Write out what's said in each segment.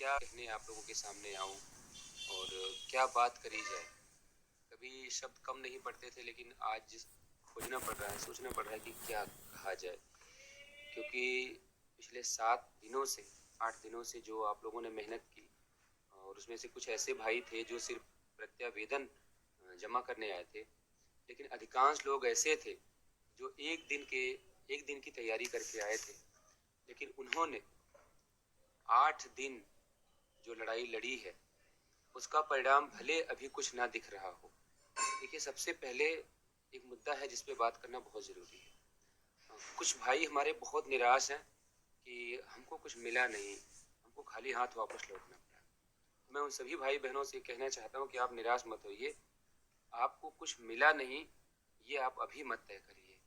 क्या कहने आप लोगों के सामने आऊं और क्या बात करी जाए। कभी शब्द कम नहीं पड़ते थे, लेकिन आज खोजना पड़ रहा है, सोचना पड़ रहा है कि क्या कहा जाए। क्योंकि पिछले 7 दिनों से 8 दिनों से जो आप लोगों ने मेहनत की, और उसमें से कुछ ऐसे भाई थे जो सिर्फ प्रत्यावेदन जमा करने आए थे, लेकिन अधिकांश लोग ऐसे थे जो एक दिन की तैयारी करके आए थे। लेकिन उन्होंने 8 दिन जो लड़ाई लड़ी है, उसका परिणाम भले अभी कुछ ना दिख रहा हो। देखिए, सबसे पहले एक मुद्दा है जिस पे बात करना बहुत ज़रूरी है। कुछ भाई हमारे बहुत निराश हैं कि हमको कुछ मिला नहीं, हमको खाली हाथ वापस लौटना पड़ा। तो मैं उन सभी भाई बहनों से कहना चाहता हूँ कि आप निराश मत होइए। आपको कुछ मिला नहीं, ये आप अभी मत तय करिए।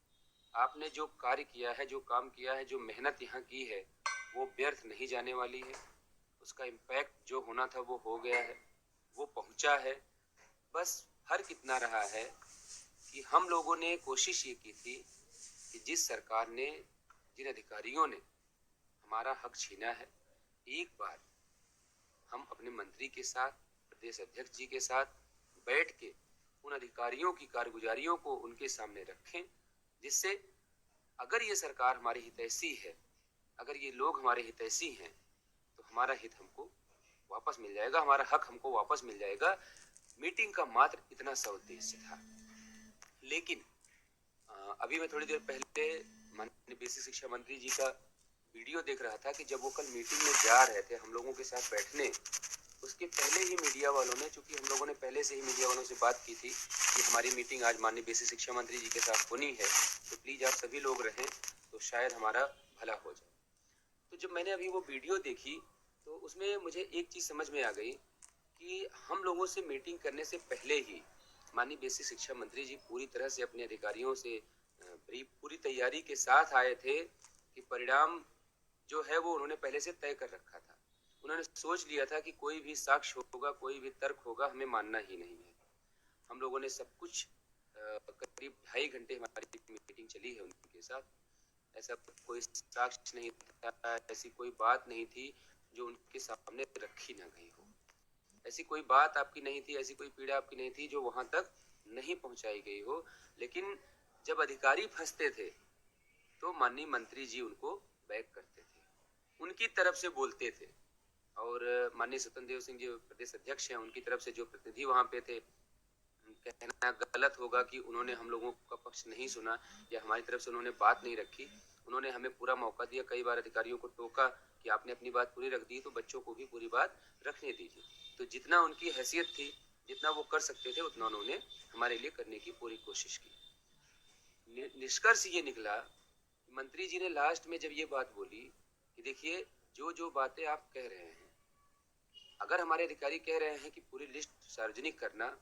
आपने जो कार्य किया है, जो काम किया है, जो मेहनत यहाँ की है, वो व्यर्थ नहीं जाने वाली है। उसका इम्पैक्ट जो होना था वो हो गया है, वो पहुँचा है। बस फर्क इतना रहा है कि हम लोगों ने कोशिश ये की थी कि जिस सरकार ने, जिन अधिकारियों ने हमारा हक छीना है, एक बार हम अपने मंत्री के साथ, प्रदेश अध्यक्ष जी के साथ बैठ के उन अधिकारियों की कारगुजारियों को उनके सामने रखें, जिससे अगर ये सरकार हमारी हितैषी है, अगर ये लोग हमारे हितैषी हैं, तो हमारा हित हमको वापस मिल जाएगा, हमारा हक हमको वापस मिल जाएगा। मीटिंग का मात्र इतना सा उद्देश्य था। लेकिन अभी मैं थोड़ी देर पहले माननीय बेसिक शिक्षा मंत्री जी का वीडियो देख रहा था कि जब वो कल मीटिंग में जा रहे थे हम लोगों के साथ बैठने, उसके पहले ही मीडिया वालों ने, चूंकि हम लोगों ने पहले से ही मीडिया वालों से बात की थी कि हमारी मीटिंग आज माननीय बेसिक शिक्षा मंत्री जी के साथ होनी है, तो प्लीज आप सभी लोग रहें तो शायद हमारा भला हो जाए। तो जब मैंने अभी वो वीडियो देखी तो उसमें मुझे एक चीज समझ में आ गई कि हम लोगों से मीटिंग करने से पहले ही माननीय बेसिक शिक्षा मंत्री जी पूरी तरह से अपने अधिकारियों से पूरी तैयारी के साथ आए थे कि परिणाम जो है वो उन्होंने पहले से तय कर रखा था। उन्होंने सोच लिया था कि कोई भी साक्ष्य होगा, कोई भी तर्क होगा, हमें मानना ही नहीं है। हम लोगों ने सब कुछ करीब 2.5 घंटे हमारी मीटिंग चली है उनके साथ। ऐसा कोई साक्ष्य नहीं था, ऐसी कोई बात नहीं थी जो उनके सामने रखी ना गई हो। ऐसी कोई बात आपकी नहीं थी, ऐसी कोई पीड़ा आपकी नहीं थी जो वहां तक नहीं पहुंचाई गई हो। लेकिन जब अधिकारी फंसते थे तो माननीय मंत्री जी उनको बैक करते थे, उनकी तरफ से बोलते थे। और माननीय स्वतंत्र देव सिंह जी प्रदेश अध्यक्ष हैं, उनकी तरफ से जो प्रतिनिधि वहां पे थे, कहना गलत होगा कि उन्होंने हम लोगों का पक्ष नहीं सुना या हमारी तरफ से उन्होंने बात नहीं रखी। उन्होंने हमें पूरा मौका दिया, कई बार अधिकारियों को टोका कि आपने अपनी बात पूरी रख दी तो बच्चों को भी पूरी बात रखने दीजिए। तो जितना उनकी हैसियत थी, जितना वो कर सकते थे, उतना उन्होंने हमारे लिए करने की पूरी कोशिश की। निष्कर्ष ये निकला, मंत्री जी ने लास्ट में जब ये बात बोली कि देखिए, जो जो बातें आप कह रहे हैं, अगर हमारे अधिकारी कह रहे हैं कि पूरी लिस्ट सार्वजनिक करना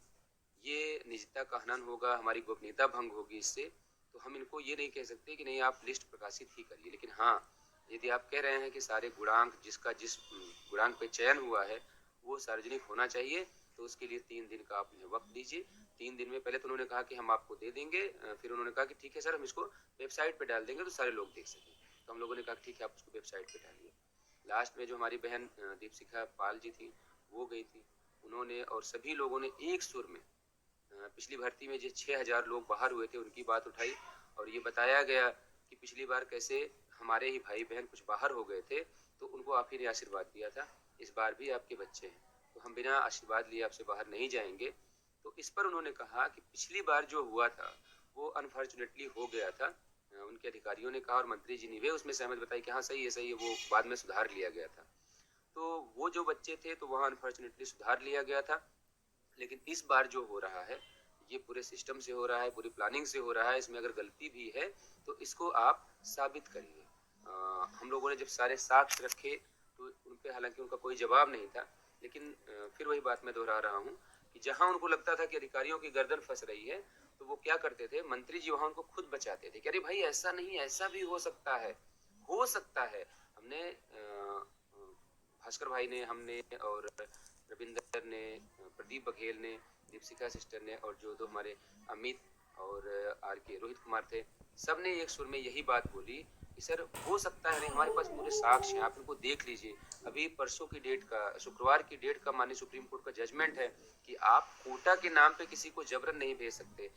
ये निजता का हनन होगा, हमारी गोपनीयता भंग होगी इससे, तो हम इनको ये नहीं कह सकते कि नहीं आप लिस्ट प्रकाशित ही करिए। लेकिन हाँ, यदि आप कह रहे हैं कि सारे गुणांक, जिसका जिस गुणांक पे चयन हुआ है वो सार्वजनिक होना चाहिए, तो उसके लिए 3 दिन का आप उन्हें वक्त दीजिए। 3 दिन में पहले तो उन्होंने कहा कि हम आपको दे देंगे, फिर उन्होंने कहा कि ठीक है सर, हम इसको वेबसाइट पे डाल देंगे तो सारे लोग देख सकें। तो हम लोगों ने कहा ठीक है, आप उसको वेबसाइट पे डालिए। लास्ट में जो हमारी बहन दीपशिखा पाल जी थी, वो गई थी, उन्होंने और सभी लोगों ने एक सुर में पिछली भर्ती में जो 6,000 लोग बाहर हुए थे उनकी बात उठाई, और ये बताया गया कि पिछली बार कैसे हमारे ही भाई बहन कुछ बाहर हो गए थे तो उनको आप ही ने आशीर्वाद दिया था, इस बार भी आपके बच्चे हैं तो हम बिना आशीर्वाद लिए आपसे बाहर नहीं जाएंगे। तो इस पर उन्होंने कहा कि पिछली बार जो हुआ था वो अनफॉर्चुनेटली हो गया था। उनके अधिकारियों ने कहा और मंत्री जी ने भी उसमें सहमत बताई कि हाँ सही है, वो बाद में सुधार लिया गया था। तो वो जो बच्चे थे तो वहाँ अनफॉर्चुनेटली सुधार लिया गया था। लेकिन इस बार जो हो रहा है ये पूरे सिस्टम से हो रहा है, पूरी प्लानिंग से हो रहा है। इसमें अगर गलती भी है तो इसको आप साबित करिए। हम लोगों ने जब सारे साक्ष्य रखे तो उन पे हालांकि उनका कोई जवाब नहीं था, लेकिन फिर वही बात मैं दोहरा रहा हूँ कि जहां उनको लगता था कि अधिकारियों की गर्दन फंस रही है तो वो क्या करते थे, मंत्री जी वहां उनको खुद बचाते थे कि अरे भाई ऐसा नहीं, ऐसा भी हो सकता है, हो सकता है। हमने भास्कर भाई ने, हमने और रविंदर ने, प्रदीप बघेल ने, दीपशिखा सिस्टर ने और जो दो हमारे अमित और आर के रोहित कुमार थे, सब ने एक सुर में यही बात बोली कि सर हो सकता है नहीं, हमारे पास पूरे साक्ष्य हैं, आप इनको देख लीजिए। अभी परसों की डेट का, शुक्रवार की डेट का माननीय सुप्रीम कोर्ट का जजमेंट है कि आप कोटा के नाम पे किसी को जबरन नहीं भेज सकते।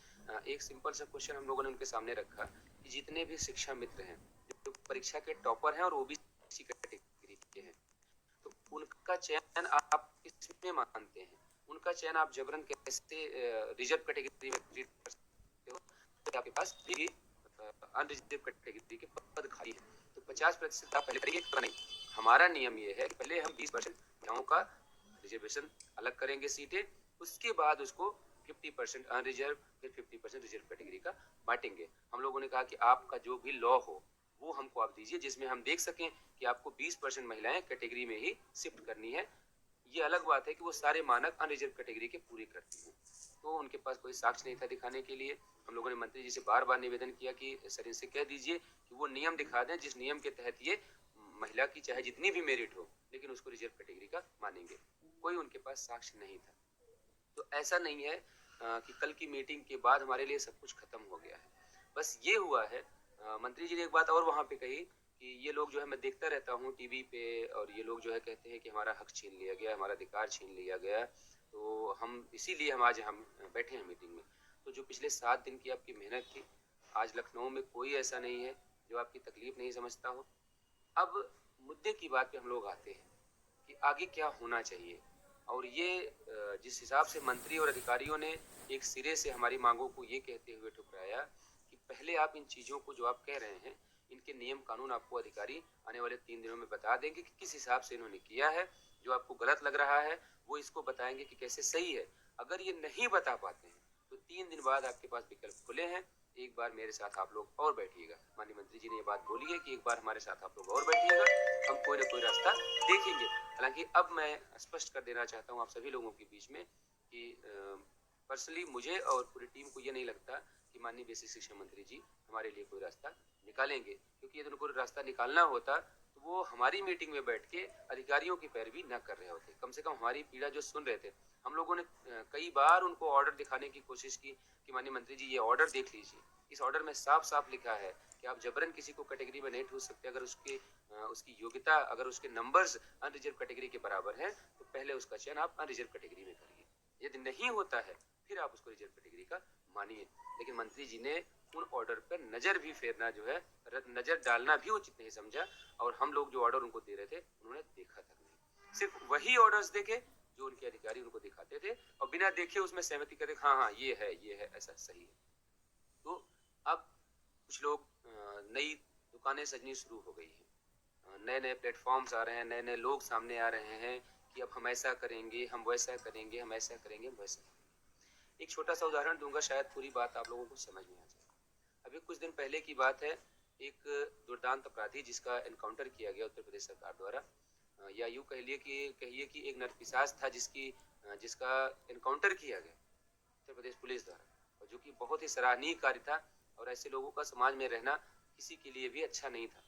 एक सिंपल सा क्वेश्चन हम लोगों ने उनके सामने रखा कि जितने भी शिक्षा मित्र हैं जो परीक्षा के टॉपर हैं और ओबीसी कैटेगरी के हैं, तो उनका चयन आप किसमें मानते हैं? उनका चयन आप जबरन कैसे रिजर्व कैटेगरी में ट्रीट कर सकते हो? तो आपके पास भी अनरिजर्व कैटेगरी के पद खाली है, तो 50% आप पहले करिए। तो नहीं, हमारा नियम ये है कि पहले हम 20% महिलाओं का रिजर्वेशन अलग करेंगे सीटें, उसके बाद उसको 50% अनरिजर्व, फिर 50% रिजर्व कैटेगरी का बांटेंगे। हम लोगों ने कहा कि आपका जो भी लॉ हो वो हमको आप दीजिए, जिसमें हम देख सकें कि आपको 20% महिलाएं कैटेगरी में ही शिफ्ट करनी है। ये अलग बात है कि वो सारे मानक अनरिजर्व कैटेगरी के पूरे करती हैं, तो उनके पास कोई साक्ष्य नहीं था दिखाने के लिए। हम लोगों ने मंत्री जी से बार बार निवेदन किया कि सर इनसे कह दीजिए कि वो नियम दिखा दें जिस नियम के तहत ये महिला की चाहे जितनी भी मेरिट हो लेकिन उसको रिजर्व कैटेगरी का मानेंगे। कोई उनके पास साक्ष्य नहीं था। तो ऐसा नहीं है कि कल की मीटिंग के बाद हमारे लिए सब कुछ खत्म हो गया है। बस ये हुआ है, मंत्री जी ने एक बात और वहाँ पे कही कि ये लोग जो है, मैं देखता रहता हूँ टीवी पे, और ये लोग जो है कहते हैं कि हमारा हक छीन लिया गया, हमारा अधिकार छीन लिया गया, तो हम इसीलिए हम आज हम बैठे हैं मीटिंग में। तो जो पिछले 7 दिन की आपकी मेहनत थी, आज लखनऊ में कोई ऐसा नहीं है जो आपकी तकलीफ नहीं समझता हो। अब मुद्दे की बात पे हम लोग आते हैं कि आगे क्या होना चाहिए। और ये जिस हिसाब से मंत्री और अधिकारियों ने एक सिरे से हमारी मांगों को ये कहते हुए ठुकराया कि पहले आप इन चीज़ों को जो आप कह रहे हैं, इनके नियम कानून आपको अधिकारी आने वाले 3 दिनों में बता देंगे कि किस हिसाब से इन्होंने किया है। जो आपको गलत लग रहा है वो इसको बताएंगे कि कैसे सही है। अगर ये नहीं बता पाते हैं तो 3 दिन बाद आपके पास विकल्प खुले हैं। एक बार मेरे साथ आप लोग और बैठिएगा। माननीय मंत्री जी ने ये बात बोली है कि एक बार हमारे साथ आप लोग और बैठिएगा, हम कोई ना कोई रास्ता देखेंगे। हालांकि अब मैं स्पष्ट कर देना चाहता हूँ आप सभी लोगों के बीच में कि पर्सनली मुझे और पूरी टीम को ये नहीं लगता कि माननीय बेसिक शिक्षा मंत्री जी हमारे लिए कोई रास्ता निकालेंगे, क्योंकि यदि उनको रास्ता निकालना होता तो वो हमारी मीटिंग में बैठ के अधिकारियों की पैरवी न कर रहे होते। कम से कम हमारी पीड़ा जो सुन रहे थे, हम लोगों ने कई बार उनको ऑर्डर दिखाने की कोशिश की कि माननीय मंत्री जी ये ऑर्डर देख लीजिए, इस ऑर्डर में साफ साफ लिखा है कि आप जबरन किसी को कैटेगरी में नहीं ठूस सकते। अगर उसकी योग्यता, अगर उसके नंबर्स अनरिजर्व कैटेगरी के बराबर हैं तो पहले उसका चयन आप अनरिजर्व कैटेगरी में करिए, यदि नहीं होता है फिर आप उसको रिजर्व कैटेगरी का मानिए। लेकिन मंत्री जी ने उन ऑर्डर पर नजर भी फेरना जो है, नजर डालना भी उचित नहीं समझा, और हम लोग जो ऑर्डर उनको दे रहे थे उन्होंने देखा तक नहीं। सिर्फ वही ऑर्डर्स देखे जो उनके अधिकारी उनको दिखाते थे, और बिना देखे उसमें सहमति करते हाँ हाँ ये है ऐसा सही है। तो अब कुछ लोग नई दुकानें सजनी शुरू हो गई हैं, नए नए प्लेटफॉर्म्स आ रहे हैं, नए नए लोग सामने आ रहे हैं कि अब हम ऐसा करेंगे, हम वैसा करेंगे, हम ऐसा करेंगे, हम वैसा करेंगे। एक छोटा सा उदाहरण दूंगा, शायद पूरी बात आप लोगों को समझ में आ जाए। अभी कुछ दिन पहले की बात है, एक दुर्दांत अपराधी जिसका एनकाउंटर किया गया उत्तर प्रदेश सरकार द्वारा, या यूँ कहिए कि एक नरपिशाच था जिसका एनकाउंटर किया गया उत्तर प्रदेश पुलिस द्वारा, और जो कि बहुत ही सराहनीय कार्य था, और ऐसे लोगों का समाज में रहना किसी के लिए भी अच्छा नहीं था।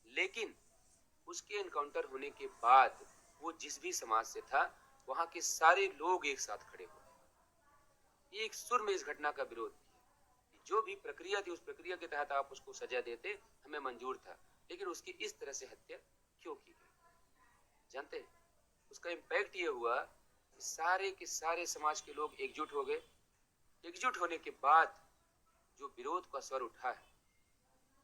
लेकिन उसके एनकाउंटर होने के बाद वो जिस भी समाज से था, वहाँ के सारे लोग एक साथ खड़े हुए, एक सुर में इस घटना का विरोध किया। जो भी प्रक्रिया थी उस प्रक्रिया के तहत आप उसको सजा देते, हमें मंजूर था, लेकिन उसकी इस तरह से हत्या क्यों की गई? जानते हैं उसका इम्पैक्ट ये हुआ कि सारे के सारे समाज के लोग एकजुट हो गए। एकजुट होने के बाद जो विरोध का स्वर उठा है,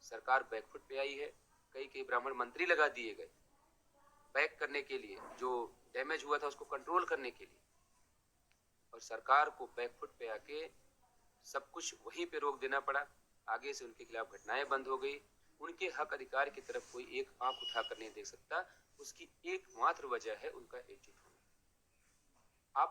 सरकार बैकफुट पे आई है। कई ब्राह्मण मंत्री लगा दिए गए बैक करने के लिए, जो डैमेज हुआ था उसको कंट्रोल करने के लिए, और सरकार को बैकफुट पे आके सब कुछ वहीं पे रोक देना पड़ा। आगे से उनके खिलाफ घटनाएं बंद हो गई। उनके हक अधिकार की तरफ कोई एक आंख उठाकर नहीं देख सकता। उसकी एकमात्र वजह है उनका एकजुट होना।